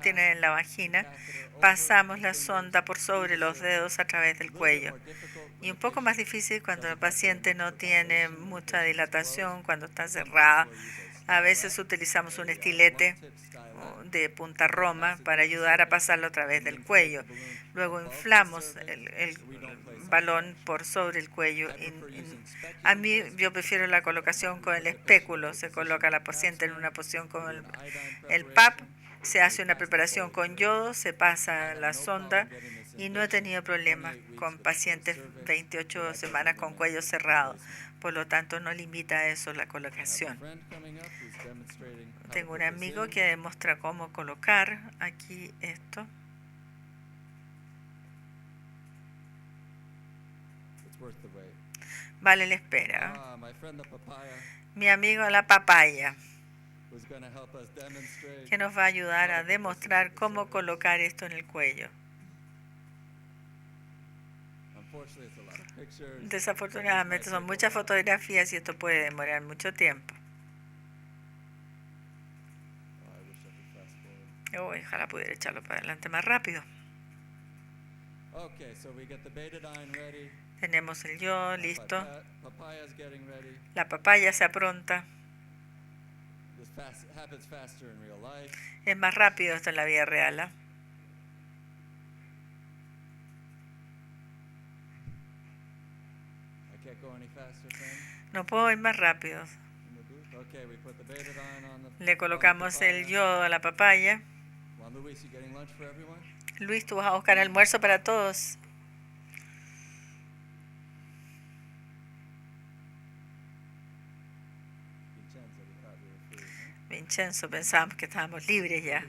tienen en la vagina, pasamos la sonda por sobre los dedos a través del cuello. Y un poco más difícil cuando el paciente no tiene mucha dilatación, cuando está cerrada. A veces utilizamos un estilete de punta roma para ayudar a pasarlo a través del cuello. Luego inflamos el balón por sobre el cuello. A mí yo prefiero la colocación con el espéculo. Se coloca a la paciente en una posición con el PAP, se hace una preparación con yodo, se pasa la sonda y no he tenido problemas con pacientes 28 semanas con cuello cerrado. Por lo tanto, no limita a eso la colocación. Tengo un amigo que demuestra cómo colocar aquí esto. Vale la espera. Mi amigo la papaya, que nos va a ayudar a demostrar cómo colocar esto en el cuello. Desafortunadamente son muchas fotografías y esto puede demorar mucho tiempo. Ojalá pudiera echarlo para adelante más rápido. Tenemos el yodo listo. La papaya se apronta. Es más rápido esto en la vida real, ¿eh? No puedo ir más rápido. Le colocamos el yodo a la papaya. Luis, ¿tú vas a buscar almuerzo para todos? Vincenzo, pensábamos que estábamos libres ya.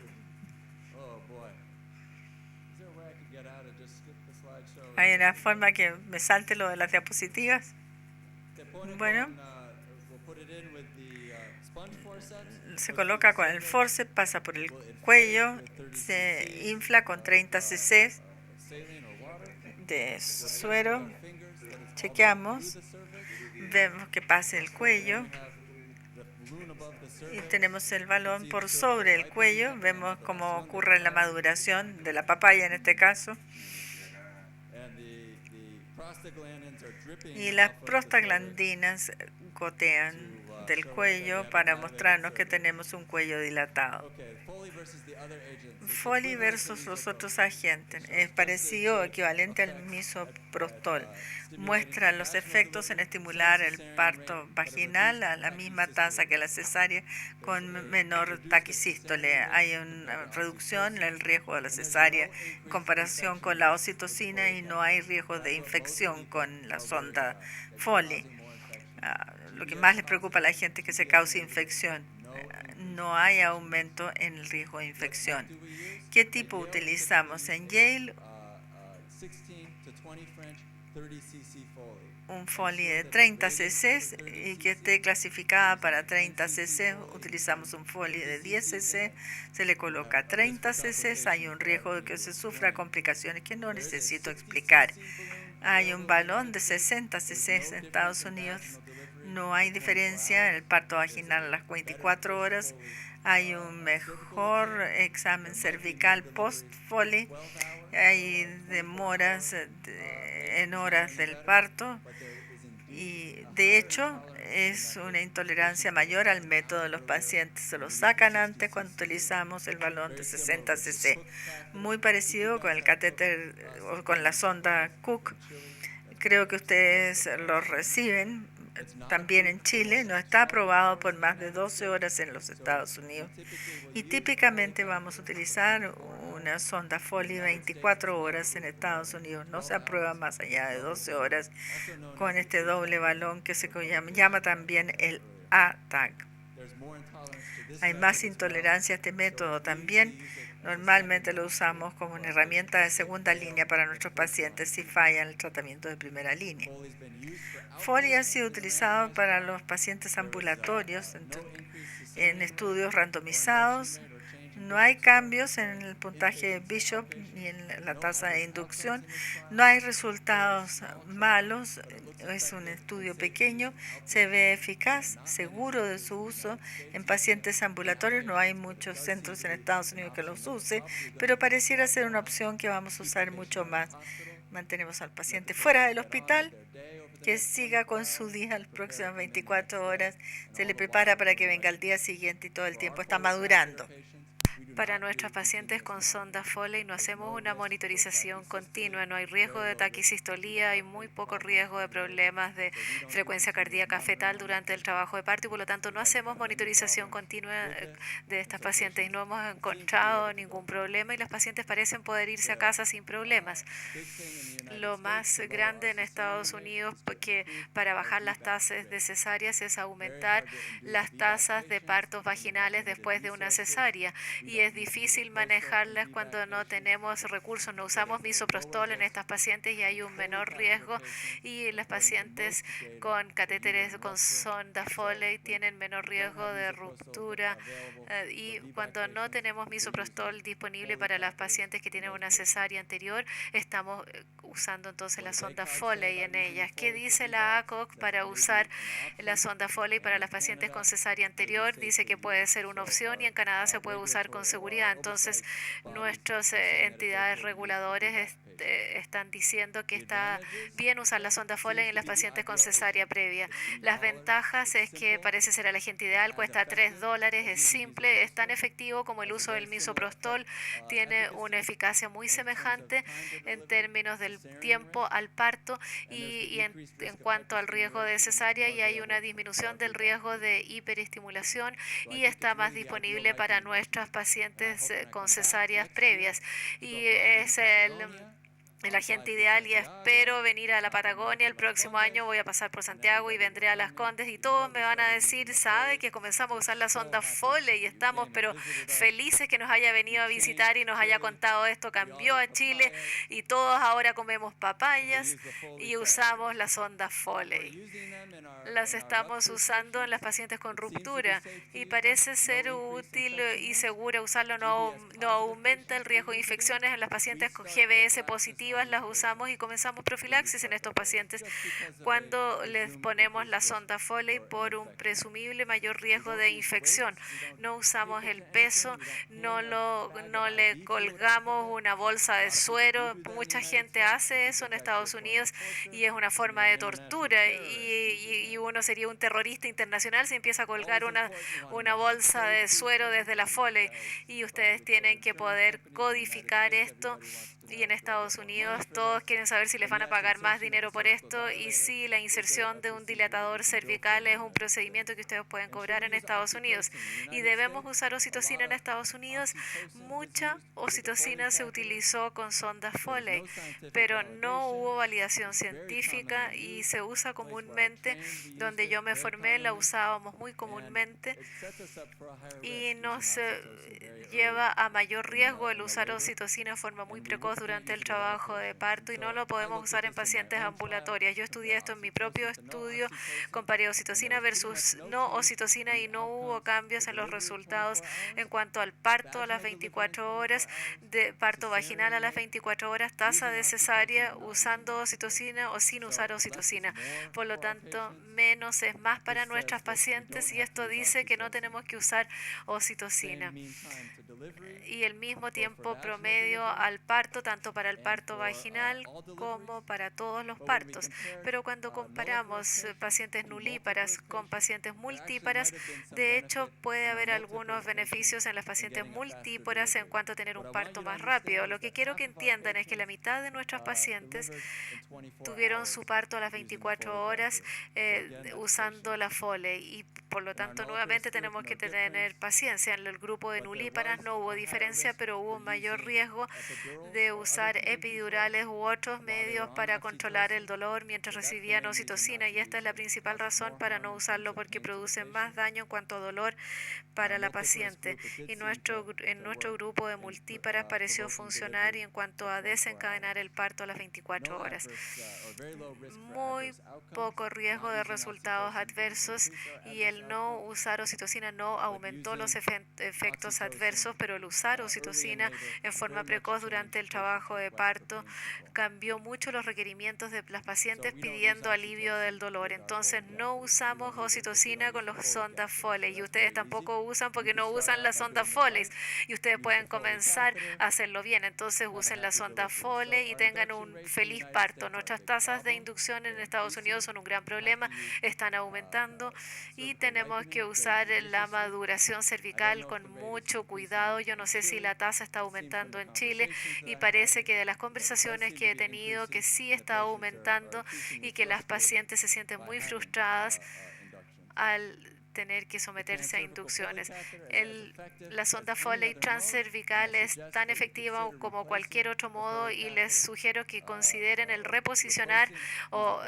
¿Hay una forma que me salte lo de las diapositivas? Bueno, se coloca con el forceps, pasa por el cuello, se infla con 30 cc de suero, chequeamos, vemos que pase el cuello y tenemos el balón por sobre el cuello, vemos cómo ocurre la maduración de la papaya en este caso. Y las prostaglandinas gotean del cuello para mostrarnos que tenemos un cuello dilatado. Foley versus los otros agentes es parecido o equivalente al misoprostol. Muestra los efectos en estimular el parto vaginal a la misma tasa que la cesárea con menor taquisístole. Hay una reducción en el riesgo de la cesárea en comparación con la oxitocina y no hay riesgo de infección con la sonda Foley. Lo que más les preocupa a la gente es que se cause infección. No hay aumento en el riesgo de infección. ¿Qué tipo utilizamos en Yale? Un Foley de 30 cc y que esté clasificada para 30 cc. Utilizamos un Foley de 10 cc, se le coloca 30 cc. Hay un riesgo de que se sufra complicaciones que no necesito explicar. Hay un balón de 60 cc en Estados Unidos. No hay diferencia en el parto vaginal a las 24 horas. Hay un mejor examen cervical post-Foley. Hay demoras en horas del parto. Y de hecho es una intolerancia mayor al método. Los pacientes se lo sacan antes cuando utilizamos el balón de 60 cc. Muy parecido con el catéter o con la sonda Cook. Creo que ustedes lo reciben también en Chile. No está aprobado por más de 12 horas en los Estados Unidos. Y típicamente vamos a utilizar una sonda Foley 24 horas en Estados Unidos. No se aprueba más allá de 12 horas con este doble balón que se llama también el ATAC. Hay más intolerancia a este método también. Normalmente lo usamos como una herramienta de segunda línea para nuestros pacientes si fallan el tratamiento de primera línea. Foley ha sido utilizado para los pacientes ambulatorios en estudios randomizados. No hay cambios en el puntaje de Bishop ni en la tasa de inducción. No hay resultados malos. Es un estudio pequeño. Se ve eficaz, seguro de su uso en pacientes ambulatorios. No hay muchos centros en Estados Unidos que los use, pero pareciera ser una opción que vamos a usar mucho más. Mantenemos al paciente fuera del hospital, que siga con su día las próximas 24 horas. Se le prepara para que venga al día siguiente y todo el tiempo está madurando. Para nuestros pacientes con sonda Foley no hacemos una monitorización continua, no hay riesgo de taquicistolía, hay muy poco riesgo de problemas de frecuencia cardíaca fetal durante el trabajo de parto y por lo tanto no hacemos monitorización continua de estas pacientes. No hemos encontrado ningún problema y las pacientes parecen poder irse a casa sin problemas. Lo más grande en Estados Unidos que para bajar las tasas de cesáreas es aumentar las tasas de partos vaginales después de una cesárea y es difícil manejarlas cuando no tenemos recursos. No usamos misoprostol en estas pacientes y hay un menor riesgo y las pacientes con catéteres con sonda Foley tienen menor riesgo de ruptura y cuando no tenemos misoprostol disponible para las pacientes que tienen una cesárea anterior, estamos usando entonces la sonda Foley en ellas. ¿Qué dice la ACOG para usar la sonda Foley para las pacientes con cesárea anterior? Dice que puede ser una opción y en Canadá se puede usar con seguridad. Entonces, nuestras entidades reguladoras están diciendo que está bien usar la sonda Foley en las pacientes con cesárea previa. Las ventajas es que parece ser el agente ideal, cuesta $3, es simple, es tan efectivo como el uso del misoprostol, tiene una eficacia muy semejante en términos del tiempo al parto y en cuanto al riesgo de cesárea y hay una disminución del riesgo de hiperestimulación y está más disponible para nuestras pacientes con cesáreas previas y es el agente ideal y espero venir a la Patagonia el próximo año. Voy a pasar por Santiago y vendré a Las Condes y todos me van a decir, sabe que comenzamos a usar la sonda Foley y estamos pero felices que nos haya venido a visitar y nos haya contado esto, cambió a Chile y todos ahora comemos papayas y usamos la sonda Foley. Las estamos usando en las pacientes con ruptura y parece ser útil y segura usarlo, no aumenta el riesgo de infecciones en las pacientes con GBS positivas, las usamos y comenzamos profilaxis en estos pacientes cuando les ponemos la sonda Foley por un presumible mayor riesgo de infección. No usamos el peso, no le colgamos una bolsa de suero. Mucha gente hace eso en Estados Unidos y es una forma de tortura y uno sería un terrorista internacional si empieza a colgar una bolsa de suero desde la Foley y ustedes tienen que poder codificar esto y en Estados Unidos todos quieren saber si les van a pagar más dinero por esto y si la inserción de un dilatador cervical es un procedimiento que ustedes pueden cobrar en Estados Unidos y debemos usar oxitocina en Estados Unidos. Mucha oxitocina se utilizó con sonda Foley, pero no hubo validación científica y se usa comúnmente. Donde yo me formé la usábamos muy comúnmente y nos lleva a mayor riesgo el usar oxitocina de forma muy precoz durante el trabajo de parto y no lo podemos usar en pacientes ambulatorias. Yo estudié esto en mi propio estudio, comparé oxitocina versus no oxitocina y no hubo cambios en los resultados en cuanto al parto a las 24 horas, de parto vaginal a las 24 horas, tasa de cesárea usando oxitocina o sin usar oxitocina. Por lo tanto, menos es más para nuestras pacientes y esto dice que no tenemos que usar oxitocina. Y el mismo tiempo promedio al parto, tanto para el parto vaginal como para todos los partos. Pero cuando comparamos pacientes nulíparas con pacientes multíparas, de hecho puede haber algunos beneficios en las pacientes multíparas en cuanto a tener un parto más rápido. Lo que quiero que entiendan es que la mitad de nuestras pacientes tuvieron su parto a las 24 horas usando la Foley y por lo tanto nuevamente tenemos que tener paciencia. En el grupo de nulíparas no hubo diferencia, pero hubo mayor riesgo de usar epidurales u otros medios para controlar el dolor mientras recibían oxitocina y esta es la principal razón para no usarlo porque produce más daño en cuanto a dolor para la paciente y en nuestro grupo de multíparas pareció funcionar y en cuanto a desencadenar el parto a las 24 horas. Muy poco riesgo de resultados adversos y el no usar oxitocina no aumentó los efectos adversos pero el usar oxitocina en forma precoz durante el trabajo de parto cambió mucho los requerimientos de las pacientes pidiendo alivio del dolor. Entonces no usamos oxitocina con los sondas Foley y ustedes tampoco usan porque no usan las sondas Foley y ustedes pueden comenzar a hacerlo bien. Entonces usen la sonda Foley y tengan un feliz parto. Nuestras tasas de inducción en Estados Unidos son un gran problema, están aumentando y tenemos que usar la maduración cervical con mucho cuidado. Yo no sé si la tasa está aumentando en Chile y parece que de las conversaciones que he tenido que sí está aumentando y que las pacientes se sienten muy frustradas al tener que someterse a inducciones. La sonda Foley transcervical es tan efectiva como cualquier otro modo y les sugiero que consideren el reposicionar o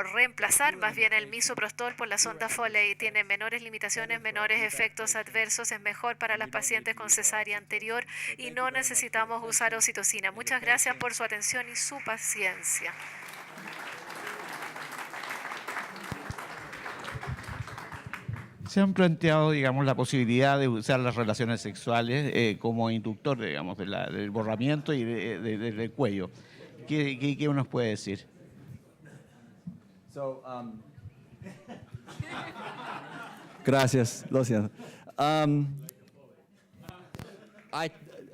reemplazar más bien el misoprostol por la sonda Foley. Tiene menores limitaciones, menores efectos adversos, es mejor para las pacientes con cesárea anterior y no necesitamos usar oxitocina. Muchas gracias por su atención y su paciencia. Se han planteado, digamos, la posibilidad de usar las relaciones sexuales como inductor, digamos, del borramiento y del cuello. ¿Qué nos puede decir? Gracias, lo siento.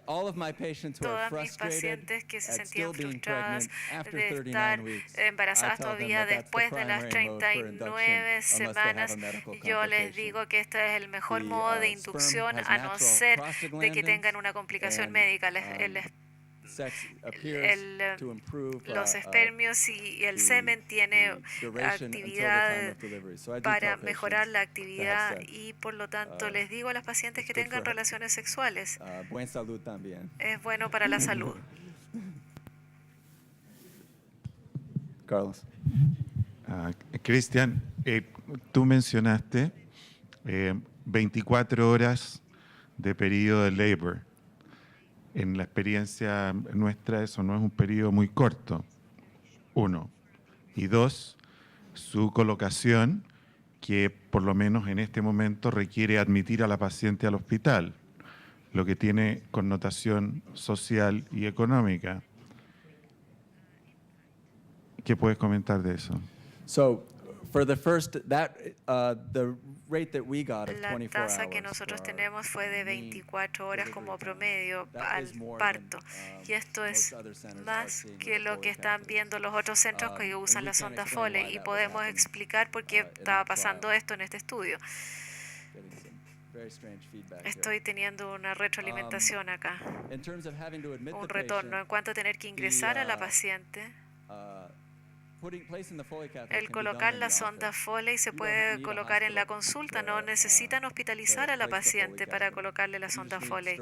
Todas mis pacientes que se sentían frustradas de estar embarazadas todavía después de las 39 semanas, yo les digo que este es el mejor modo de inducción a no ser de que tengan una complicación médica. Los espermios y el semen tiene actividad para mejorar la actividad y por lo tanto les digo a las pacientes que tengan relaciones sexuales. Buena salud también. Es bueno para la salud. Carlos. Cristian, tú mencionaste 24 horas de periodo de labor. En la experiencia nuestra eso no es un periodo muy corto, 1. Y 2, su colocación, que por lo menos en este momento requiere admitir a la paciente al hospital, lo que tiene connotación social y económica. ¿Qué puedes comentar de eso? So, for the first, the rate that we got of 24 La tasa que hours nosotros for tenemos fue de 24 horas como promedio al parto. Y esto es más que lo que están viendo los otros centros que usan la sonda Foley. Y podemos explicar por qué estaba pasando esto en este estudio. Estoy teniendo una retroalimentación acá. Un retorno en cuanto a tener que ingresar a la paciente. El colocar la sonda Foley se puede colocar en la consulta, no necesitan hospitalizar a la paciente para colocarle la sonda Foley.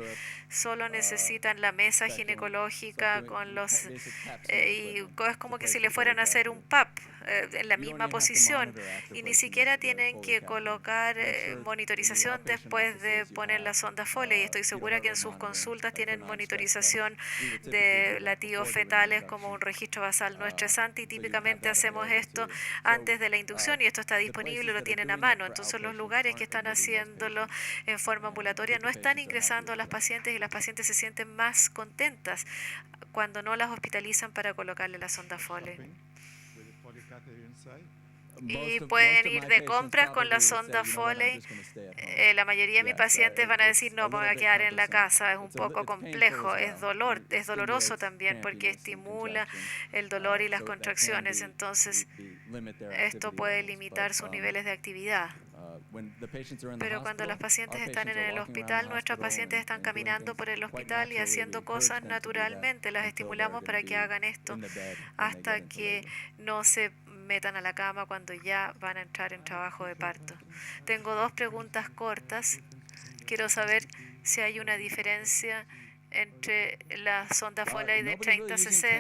Solo necesitan la mesa ginecológica con los y es como que si le fueran a hacer un PAP en la misma posición y ni siquiera tienen que colocar monitorización después de poner la sonda Foley. Estoy segura que en sus consultas tienen monitorización de latidos fetales como un registro basal no estresante y típicamente hacemos esto antes de la inducción y esto está disponible, lo tienen a mano. Entonces los lugares que están haciéndolo en forma ambulatoria no están ingresando a las pacientes y las pacientes se sienten más contentas cuando no las hospitalizan para colocarle la sonda Foley. Y pueden ir de compras con la sonda Foley. La mayoría de mis pacientes van a decir, no, me voy a quedar en la casa, es un poco complejo, es doloroso también porque estimula el dolor y las contracciones, entonces esto puede limitar sus niveles de actividad. Pero cuando los pacientes están en el hospital, nuestros pacientes están caminando por el hospital y haciendo cosas naturalmente. Las estimulamos para que hagan esto hasta que no se metan a la cama cuando ya van a entrar en trabajo de parto. Tengo 2 preguntas cortas. Quiero saber si hay una diferencia entre la sonda Foley de 30 cc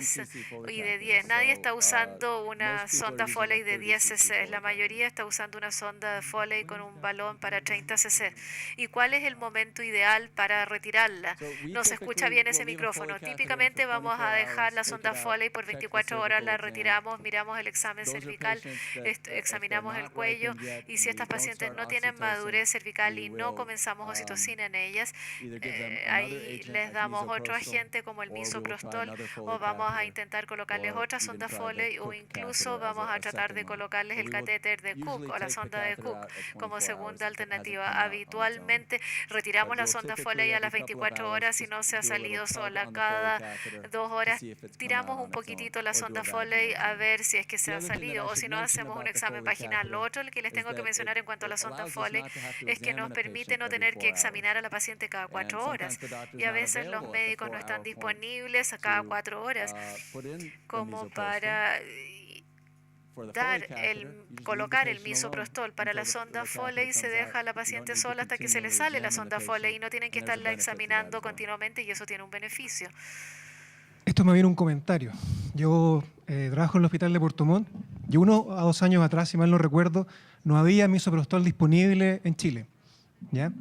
y de 10. Nadie está usando una sonda Foley de 10 cc. La mayoría está usando una sonda Foley con un balón para 30 cc. ¿Y cuál es el momento ideal para retirarla? No se escucha bien ese micrófono. Típicamente vamos a dejar la sonda Foley por 24 horas, la retiramos, miramos el examen cervical, examinamos el cuello, y si estas pacientes no tienen madurez cervical y no comenzamos oxitocina en ellas, ahí les damos otro agente como el misoprostol, o vamos a intentar colocarles otra sonda Foley, o incluso vamos a tratar de colocarles el catéter de Cook o la sonda de Cook como segunda alternativa. Habitualmente retiramos la sonda Foley a las 24 horas si no se ha salido sola. Cada 2 horas tiramos un poquitito la sonda Foley a ver si es que se ha salido, o si no hacemos un examen vaginal. Lo otro que les tengo que mencionar en cuanto a la sonda Foley es que nos permite no tener que examinar a la paciente cada 4 horas, y a veces los médicos no están disponibles a cada 4 horas como para colocar el misoprostol. Para la sonda Foley se deja a la paciente sola hasta que se le sale la sonda Foley y no tienen que estarla examinando continuamente, y eso tiene un beneficio. Esto me viene un comentario. Yo trabajo en el hospital de Puerto Montt y 1 a 2 años atrás, si mal no recuerdo, no había misoprostol disponible en Chile, ¿ya?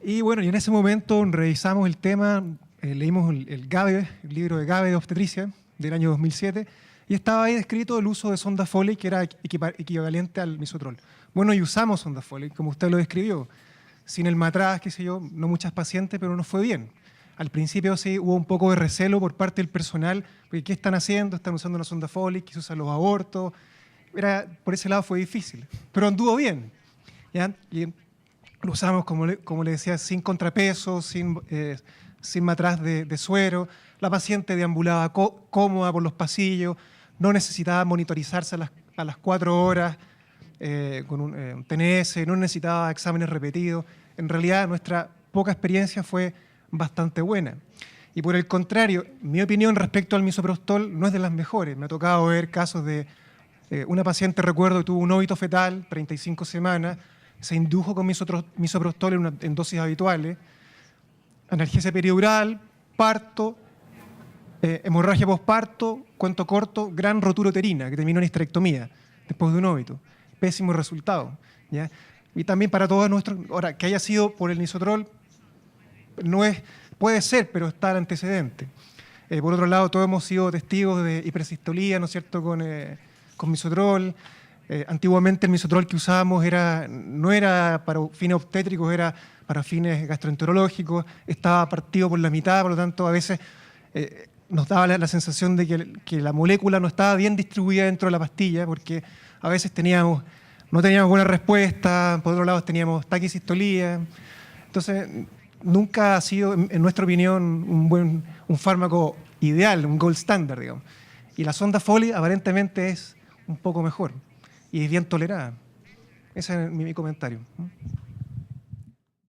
Y bueno, y en ese momento revisamos el tema, leímos el GABE, el libro de GABE de obstetricia del año 2007, y estaba ahí descrito el uso de sonda Foley, que era equivalente al misoprostol. Bueno, y usamos sonda Foley, como usted lo describió, sin el matraz, qué sé yo, no muchas pacientes, pero nos fue bien. Al principio sí hubo un poco de recelo por parte del personal, porque ¿qué están haciendo? Están usando una sonda Foley, que se usan los abortos. Por ese lado fue difícil, pero anduvo bien, ¿ya? Y lo usamos, como le decía, sin contrapeso, sin matraz de suero. La paciente deambulaba cómoda por los pasillos, no necesitaba monitorizarse a las 4 horas con un TNS, no necesitaba exámenes repetidos. En realidad, nuestra poca experiencia fue bastante buena. Y por el contrario, mi opinión respecto al misoprostol no es de las mejores. Me ha tocado ver casos de una paciente, recuerdo, que tuvo un óbito fetal, 35 semanas, se indujo con misoprostol en dosis habituales, analgesia peridural, parto, hemorragia posparto, cuento corto, gran rotura uterina que terminó en histerectomía después de un óbito. Pésimo resultado, ¿ya? Y también para todos nuestros... Ahora, que haya sido por el misoprostol, puede ser, pero está el antecedente. Por otro lado, todos hemos sido testigos de hipersistolía, ¿no es cierto?, con misoprostol. Antiguamente el misoprostol que usábamos no era para fines obstétricos, era para fines gastroenterológicos, estaba partido por la mitad, por lo tanto a veces nos daba la sensación de que la molécula no estaba bien distribuida dentro de la pastilla, porque a veces no teníamos buena respuesta, por otro lado teníamos taquisistolía. Entonces, nunca ha sido, en nuestra opinión, un fármaco ideal, un gold standard, digamos. Y la sonda Foley aparentemente es un poco mejor y es bien tolerada. Ese es mi comentario.